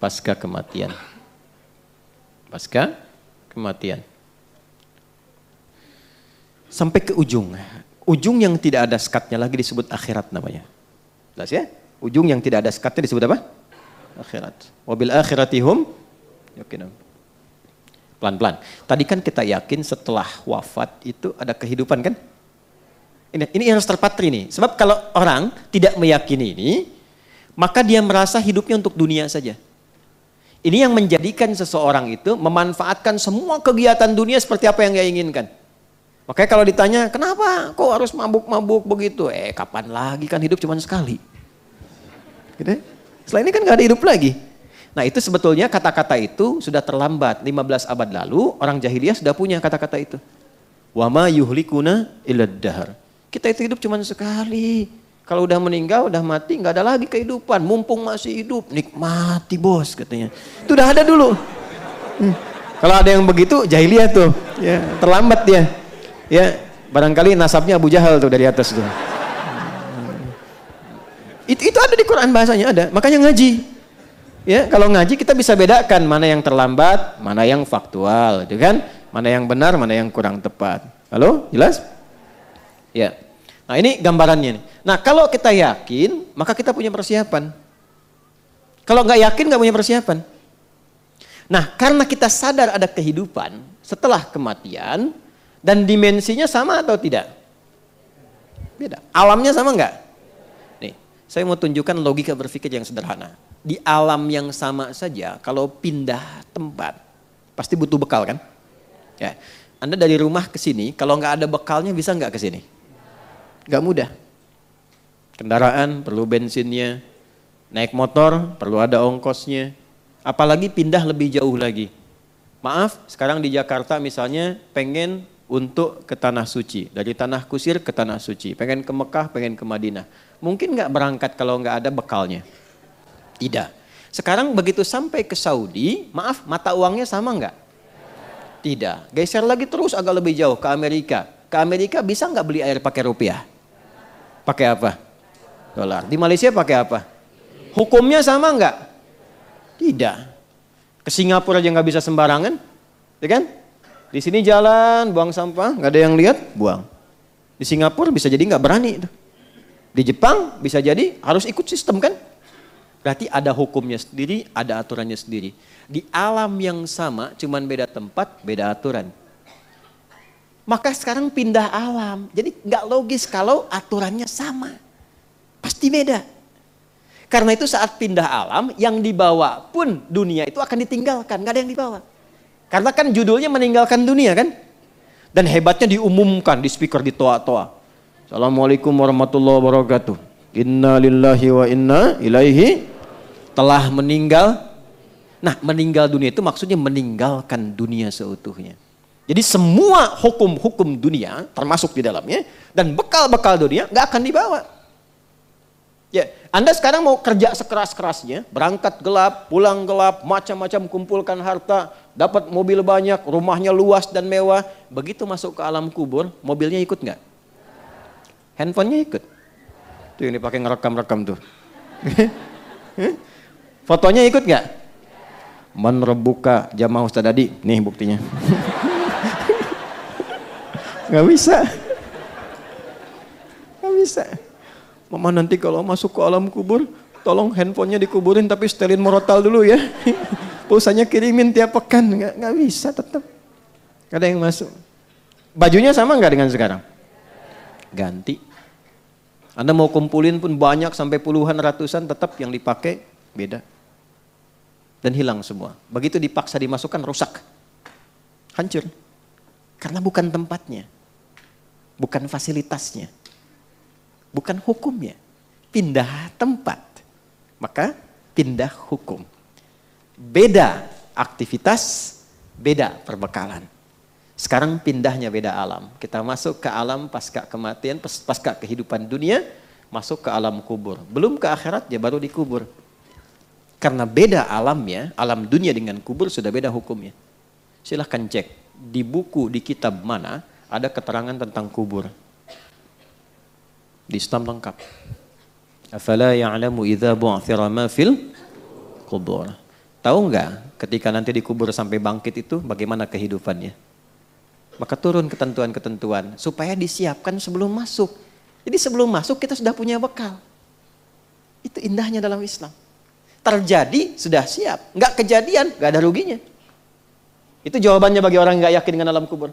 pasca kematian. Pasca kematian. Sampai ke ujung. Ujung yang tidak ada sekatnya lagi disebut akhirat namanya. Jelas ya? Ujung yang tidak ada sekatnya disebut apa? Akhirat. Wabil akhiratihum yakinun. Pelan-pelan. Tadi kan kita yakin setelah wafat itu ada kehidupan kan? Ini harus terpatri nih. Sebab kalau orang tidak meyakini ini, maka dia merasa hidupnya untuk dunia saja. Ini yang menjadikan seseorang itu memanfaatkan semua kegiatan dunia seperti apa yang dia inginkan. Makanya kalau ditanya, kenapa kok harus mabuk-mabuk begitu? Kapan lagi kan hidup cuma sekali. Gitu? Setelah ini kan gak ada hidup lagi. Nah itu sebetulnya kata-kata itu sudah terlambat. 15 abad lalu orang jahiliyah sudah punya kata-kata itu. Wa ma yuhlikuna illad dahr. Kita itu hidup cuma sekali. Kalau udah meninggal, udah mati, gak ada lagi kehidupan. Mumpung masih hidup, nikmati bos katanya. Itu udah ada dulu. Kalau ada yang begitu, jahiliyah tuh. Ya, terlambat dia. Ya, barangkali nasabnya Abu Jahal tuh dari atas tuh. Itu ada di Quran bahasanya ada. Makanya ngaji. Ya, kalau ngaji kita bisa bedakan mana yang terlambat, mana yang faktual, gitu kan? Mana yang benar, mana yang kurang tepat. Halo, jelas? Ya. Nah, ini gambarannya nih. Nah, kalau kita yakin, maka kita punya persiapan. Kalau nggak yakin, nggak punya persiapan. Nah, karena kita sadar ada kehidupan setelah kematian, dan dimensinya sama atau tidak? Beda. Alamnya sama nggak? Nih, saya mau tunjukkan logika berpikir yang sederhana. Di alam yang sama saja, kalau pindah tempat, pasti butuh bekal kan? Ya, Anda dari rumah ke sini, kalau nggak ada bekalnya bisa nggak ke sini? Nggak mudah. Kendaraan perlu bensinnya, naik motor perlu ada ongkosnya, apalagi pindah lebih jauh lagi. Maaf, sekarang di Jakarta misalnya pengen untuk ke Tanah Suci, dari Tanah Kusir ke Tanah Suci, pengen ke Mekah, pengen ke Madinah. Mungkin nggak berangkat kalau nggak ada bekalnya? Tidak. Sekarang begitu sampai ke Saudi, maaf, mata uangnya sama nggak? Tidak. Geser lagi terus agak lebih jauh ke Amerika. Ke Amerika bisa nggak beli air pakai rupiah? Pakai apa? Dolar. Di Malaysia pakai apa? Hukumnya sama nggak? Tidak. Ke Singapura aja nggak bisa sembarangan, ya kan? Di sini jalan, buang sampah, nggak ada yang lihat, buang. Di Singapura bisa jadi nggak berani. Di Jepang bisa jadi harus ikut sistem kan? Berarti ada hukumnya sendiri, ada aturannya sendiri. Di alam yang sama, cuman beda tempat, beda aturan. Maka sekarang pindah alam, jadi nggak logis kalau aturannya sama. Pasti beda. Karena itu saat pindah alam, yang dibawa pun dunia itu akan ditinggalkan, nggak ada yang dibawa. Karena kan judulnya meninggalkan dunia kan. Dan hebatnya diumumkan di speaker di toa-toa. Assalamualaikum warahmatullahi wabarakatuh. Inna lillahi wa inna ilaihi telah meninggal. Nah, meninggal dunia itu maksudnya meninggalkan dunia seutuhnya. Jadi semua hukum-hukum dunia termasuk di dalamnya dan bekal-bekal dunia nggak akan dibawa. Ya, Anda sekarang mau kerja sekeras-kerasnya, berangkat gelap, pulang gelap, macam-macam kumpulkan harta, dapat mobil banyak, rumahnya luas dan mewah. Begitu masuk ke alam kubur, mobilnya ikut nggak? Handphonenya ikut. Tuh yang dipakai ngerekam-rekam tuh. Fotonya ikut nggak? Man rabbuka jamaah Ustaz Adi. Nih buktinya. Nggak bisa. Nggak bisa. Mama nanti kalau masuk ke alam kubur, tolong handphonenya dikuburin tapi setelin morotal dulu ya. Pulsanya kirimin tiap pekan. Nggak bisa tetap. Nggak ada yang masuk. Bajunya sama nggak dengan sekarang? Ganti. Anda mau kumpulin pun banyak sampai puluhan ratusan tetap yang dipakai beda. Dan hilang semua. Begitu dipaksa dimasukkan rusak. Hancur. Karena bukan tempatnya. Bukan fasilitasnya. Bukan hukumnya. Pindah tempat. Maka pindah hukum. Beda aktivitas, beda perbekalan. Sekarang pindahnya beda alam. Kita masuk ke alam pasca kematian, pasca kehidupan dunia, masuk ke alam kubur. Belum ke akhirat, dia baru dikubur. Karena beda alamnya, alam dunia dengan kubur sudah beda hukumnya. Silahkan cek, di buku, di kitab mana ada keterangan tentang kubur. Di Islam lengkap. Afala ya'lamu idza bu'thira ma fil kubur. Tahu nggak ketika nanti dikubur sampai bangkit itu bagaimana kehidupannya? Maka turun ketentuan-ketentuan supaya disiapkan sebelum masuk. Jadi sebelum masuk kita sudah punya bekal. Itu indahnya dalam Islam. Terjadi sudah siap, nggak kejadian nggak ada ruginya. Itu jawabannya bagi orang nggak yakin dengan alam kubur.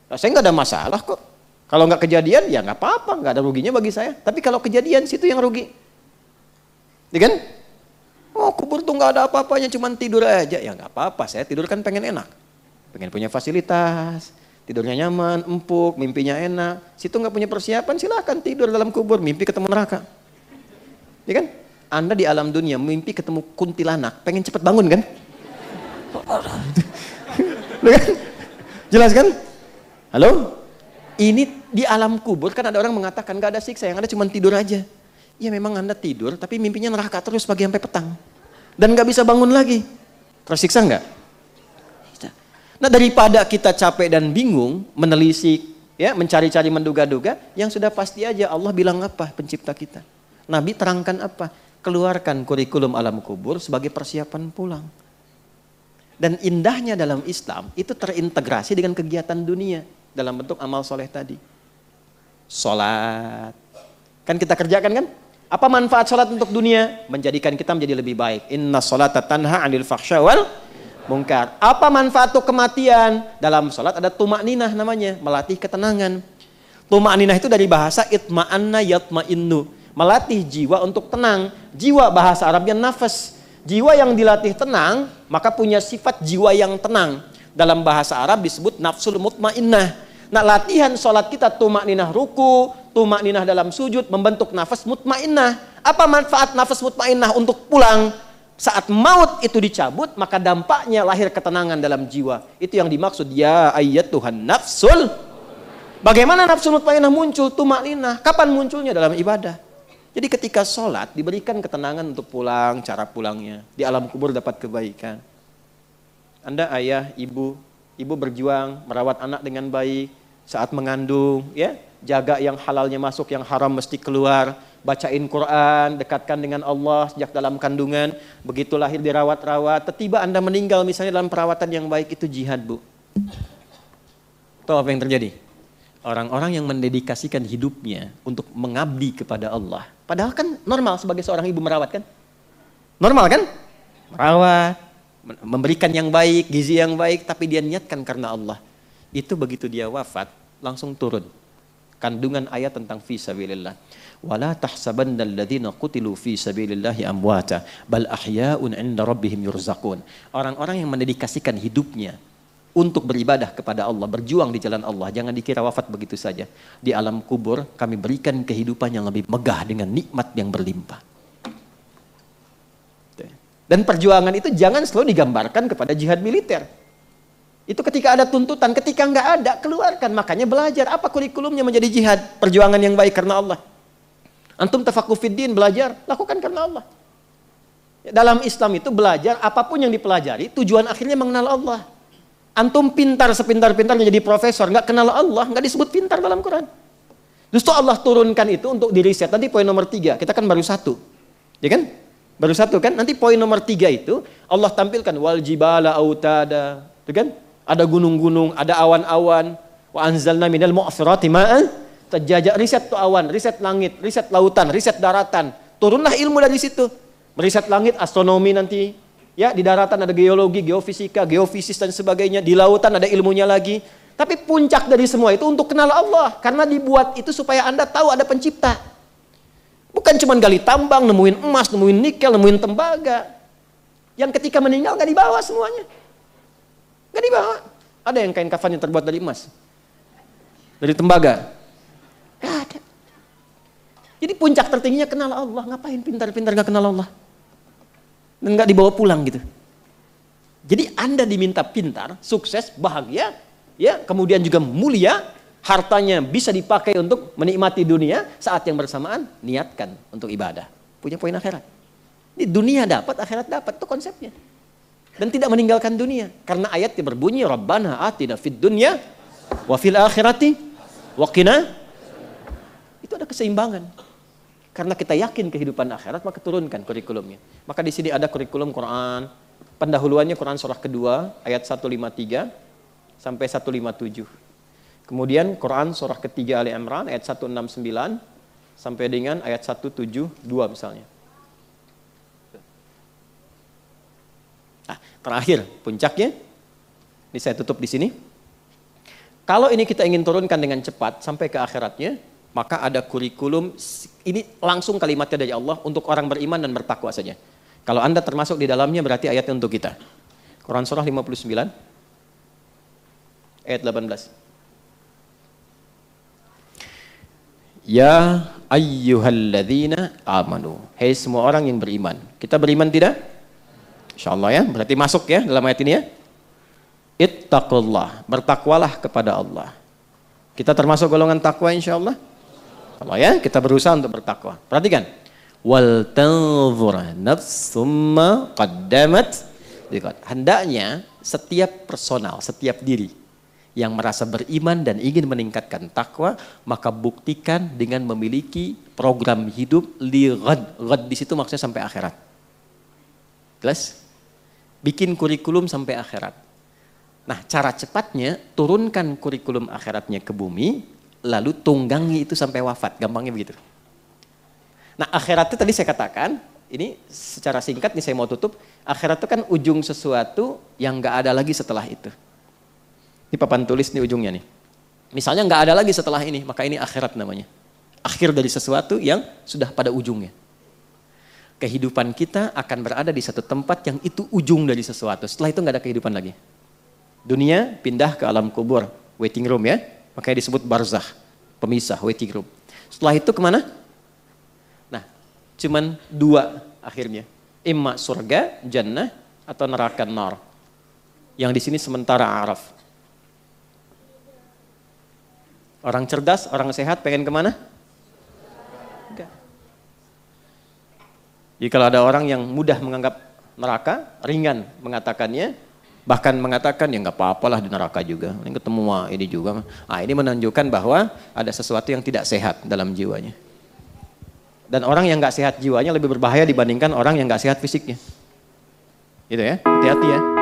Nah, saya nggak ada masalah kok. Kalau nggak kejadian ya nggak apa-apa, nggak ada ruginya bagi saya. Tapi kalau kejadian situ yang rugi, ya kan? Oh kubur tuh nggak ada apa-apanya, cuma tidur aja. Ya nggak apa-apa, saya tidur kan pengen enak, pengen punya fasilitas, tidurnya nyaman, empuk, mimpinya enak. Situ nggak punya persiapan, silahkan tidur dalam kubur, mimpi ketemu neraka, ya kan? Anda di alam dunia mimpi ketemu kuntilanak, pengen cepet bangun kan? Jelas kan? Halo? Ini di alam kubur kan ada orang mengatakan gak ada siksa, yang ada cuma tidur aja. Ya memang Anda tidur, tapi mimpinya neraka terus pagi sampai petang. Dan gak bisa bangun lagi. Tersiksa nggak? Nah daripada kita capek dan bingung, menelisik, ya, mencari-cari menduga-duga, yang sudah pasti aja Allah bilang apa pencipta kita. Nabi terangkan apa? Keluarkan kurikulum alam kubur sebagai persiapan pulang. Dan indahnya dalam Islam itu terintegrasi dengan kegiatan dunia dalam bentuk amal soleh tadi. Sholat, kan kita kerjakan kan? Apa manfaat sholat untuk dunia? Menjadikan kita menjadi lebih baik. Inna sholata tanha 'anil fahsya wal munkar. Apa manfaat untuk kematian? Dalam sholat ada tumakninah namanya, melatih ketenangan. Tumakninah itu dari bahasa itma'anna yatma'innu, melatih jiwa untuk tenang. Jiwa bahasa Arabnya nafas. Jiwa yang dilatih tenang, maka punya sifat jiwa yang tenang. Dalam bahasa Arab disebut nafsul mutmainnah. Nah latihan sholat kita tumakninah ruku, tumakninah dalam sujud, membentuk nafas mutmainnah. Apa manfaat nafas mutmainnah untuk pulang? Saat maut itu dicabut, maka dampaknya lahir ketenangan dalam jiwa. Itu yang dimaksud, ya ayyatuhan nafsul. Bagaimana nafsul mutmainnah muncul? Tumakninah. Kapan munculnya? Dalam ibadah. Jadi ketika sholat diberikan ketenangan untuk pulang, cara pulangnya. Di alam kubur dapat kebaikan. Anda ayah, ibu berjuang merawat anak dengan baik. Saat mengandung, ya, jaga yang halalnya masuk, yang haram mesti keluar. Bacain Quran, dekatkan dengan Allah sejak dalam kandungan. Begitu lahir dirawat-rawat. Tiba-tiba Anda meninggal misalnya dalam perawatan yang baik, itu jihad, Bu. Tahu apa yang terjadi? Orang-orang yang mendedikasikan hidupnya untuk mengabdi kepada Allah. Padahal kan normal sebagai seorang ibu merawat kan? Normal kan? Merawat, memberikan yang baik, gizi yang baik, tapi dia niatkan karena Allah. Itu begitu dia wafat, langsung turun. Kandungan ayat tentang fi sabilillah. Wala tahsabannal ladzina qutilu fi sabilillahi amwata, bal ahya'un 'inda rabbihim yurzaqun. Orang-orang yang mendedikasikan hidupnya untuk beribadah kepada Allah, berjuang di jalan Allah, jangan dikira wafat begitu saja. Di alam kubur kami berikan kehidupan yang lebih megah dengan nikmat yang berlimpah. Dan perjuangan itu jangan selalu digambarkan kepada jihad militer. Itu ketika ada tuntutan, ketika nggak ada, keluarkan. Makanya belajar, apa kurikulumnya menjadi jihad, perjuangan yang baik karena Allah. Antum tafaqquh fiddin, belajar, lakukan karena Allah. Dalam Islam itu belajar, apapun yang dipelajari, tujuan akhirnya mengenal Allah. Antum pintar sepintar-pintarnya jadi profesor, nggak kenal Allah, nggak disebut pintar dalam Quran. Justru Allah turunkan itu untuk diriset. Nanti poin nomor 3, kita kan baru 1, ya kan? Baru 1 kan? Nanti poin nomor 3 itu Allah tampilkan wal jibala autada, ya kan? Ada gunung-gunung, ada awan-awan. Wa anzalna minal mu'sirati ma'an tajajja. Riset tuh awan, riset langit, riset lautan, riset daratan. Turunlah ilmu dari situ. Meriset langit, astronomi nanti. Ya, di daratan ada geologi, geofisika, geofisis dan sebagainya. Di lautan ada ilmunya lagi. Tapi puncak dari semua itu untuk kenal Allah. Karena dibuat itu supaya Anda tahu ada pencipta. Bukan cuma gali tambang, nemuin emas, nemuin nikel, nemuin tembaga. Yang ketika meninggal gak dibawa semuanya. Gak dibawa. Ada yang kain kafan yang terbuat dari emas, dari tembaga. Gak ada. Jadi puncak tertingginya kenal Allah. Ngapain pintar-pintar gak kenal Allah? Dan gak dibawa pulang gitu. Jadi Anda diminta pintar, sukses, bahagia, ya, kemudian juga mulia, hartanya bisa dipakai untuk menikmati dunia, saat yang bersamaan niatkan untuk ibadah. Punya poin akhirat. Ini dunia dapat, akhirat dapat, itu konsepnya. Dan tidak meninggalkan dunia. Karena ayatnya berbunyi, Rabbana atina fid dunya wa fil akhirati wa qina. Itu ada keseimbangan. Karena kita yakin kehidupan akhirat, maka turunkan kurikulumnya. Maka di sini ada kurikulum Quran, Pendahuluannya Quran surah kedua ayat 153 sampai 157. Kemudian Quran surah ketiga Ali Imran ayat 169 sampai dengan ayat 172 misalnya. Nah, terakhir puncaknya, ini saya tutup di sini. Kalau ini kita ingin turunkan dengan cepat sampai ke akhiratnya, maka ada kurikulum, ini langsung kalimatnya dari Allah untuk orang beriman dan bertakwa saja. Kalau Anda termasuk di dalamnya berarti ayatnya untuk kita. Quran surah 59 ayat 18. Ya ayyuhalladzina amanu. Hai semua orang yang beriman. Kita beriman tidak? Insyaallah ya, berarti masuk ya dalam ayat ini ya. Ittaqullah, bertakwalah kepada Allah. Kita termasuk golongan takwa insyaallah. Allah ya, kita berusaha untuk bertakwa. Perhatikan. Wal tanzur nafsum ma qaddamat. Hendaknya setiap personal, setiap diri yang merasa beriman dan ingin meningkatkan takwa, maka buktikan dengan memiliki program hidup li ghad. Ghad di situ maksudnya sampai akhirat. Jelas? Bikin kurikulum sampai akhirat. Nah, cara cepatnya turunkan kurikulum akhiratnya ke bumi, lalu tunggangi itu sampai wafat, gampangnya begitu. Nah, akhirat itu tadi saya katakan, ini secara singkat nih saya mau tutup, akhirat itu kan ujung sesuatu yang nggak ada lagi setelah itu. Ini papan tulis nih ujungnya nih. Misalnya nggak ada lagi setelah ini, maka ini akhirat namanya. Akhir dari sesuatu yang sudah pada ujungnya. Kehidupan kita akan berada di satu tempat yang itu ujung dari sesuatu. Setelah itu nggak ada kehidupan lagi. Dunia pindah ke alam kubur, waiting room ya. Makanya disebut barzakh, pemisah, waiting room. Setelah itu kemana? Nah, cuman dua akhirnya. Imma surga, jannah, atau neraka nar. Yang di sini sementara araf. Orang cerdas, orang sehat pengen kemana? Enggak. Jadi kalau ada orang yang mudah menganggap neraka, ringan mengatakannya, bahkan mengatakan ya nggak apa-apalah di neraka juga, ini ketemu ini juga. Nah, ini menunjukkan bahwa ada sesuatu yang tidak sehat dalam jiwanya. Dan orang yang nggak sehat jiwanya lebih berbahaya dibandingkan orang yang nggak sehat fisiknya. Gitu ya, hati-hati ya.